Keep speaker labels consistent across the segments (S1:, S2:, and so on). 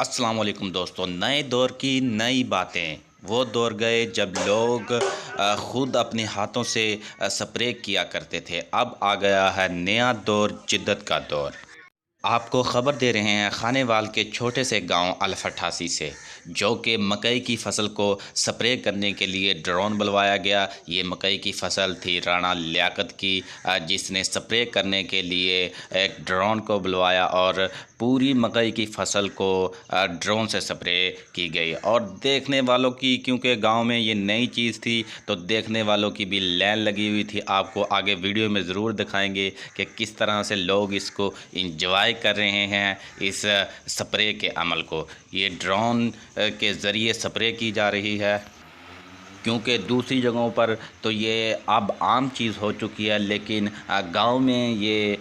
S1: अस्सलाम वालेकुम दोस्तों। नए दौर की नई बातें। वो दौर गए जब लोग खुद अपने हाथों से स्प्रे किया करते थे। अब आ गया है नया दौर, जिद्दत का दौर। आपको ख़बर दे रहे हैं खानेवाल के छोटे से गांव अल 88 से, जो कि मकई की फसल को स्प्रे करने के लिए ड्रोन बुलवाया गया। ये मकई की फसल थी राणा लियाकत की, जिसने स्प्रे करने के लिए एक ड्रोन को बुलवाया और पूरी मकई की फसल को ड्रोन से स्प्रे की गई। और देखने वालों की, क्योंकि गांव में ये नई चीज़ थी, तो देखने वालों की भी लाइन लगी हुई थी। आपको आगे वीडियो में ज़रूर दिखाएंगे कि किस तरह से लोग इसको इंजॉय कर रहे हैं, इस स्प्रे के अमल को। ये ड्रोन के ज़रिए स्प्रे की जा रही है, क्योंकि दूसरी जगहों पर तो ये अब आम चीज़ हो चुकी है, लेकिन गांव में ये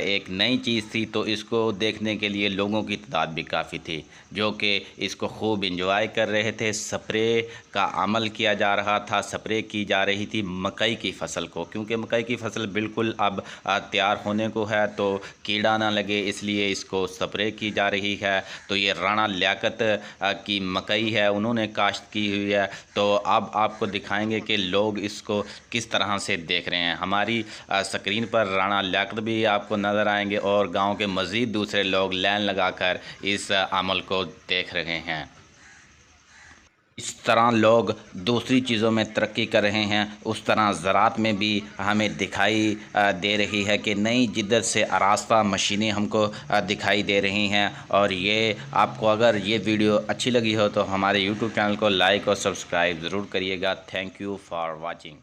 S1: एक नई चीज़ थी। तो इसको देखने के लिए लोगों की तादाद भी काफ़ी थी, जो कि इसको खूब इंजॉय कर रहे थे। स्प्रे का अमल किया जा रहा था, स्प्रे की जा रही थी मकई की फसल को, क्योंकि मकई की फसल बिल्कुल अब तैयार होने को है, तो कीड़ा ना लगे इसलिए इसको स्प्रे की जा रही है। तो ये राणा लियाकत की मकई है, उन्होंने काश्त की हुई है। तो अब आपको दिखाएंगे कि लोग इसको किस तरह से देख रहे हैं। हमारी स्क्रीन पर राणा लियाकत भी आपको नज़र आएंगे और गांव के मज़ीद दूसरे लोग लाइन लगाकर इस अमल को देख रहे हैं। इस तरह लोग दूसरी चीज़ों में तरक्की कर रहे हैं, उस तरह ज़राअत में भी हमें दिखाई दे रही है कि नई जिद्दत से आरास्ता मशीनें हमको दिखाई दे रही हैं। और ये आपको अगर ये वीडियो अच्छी लगी हो तो हमारे YouTube चैनल को लाइक और सब्सक्राइब ज़रूर करिएगा। Thank you for watching.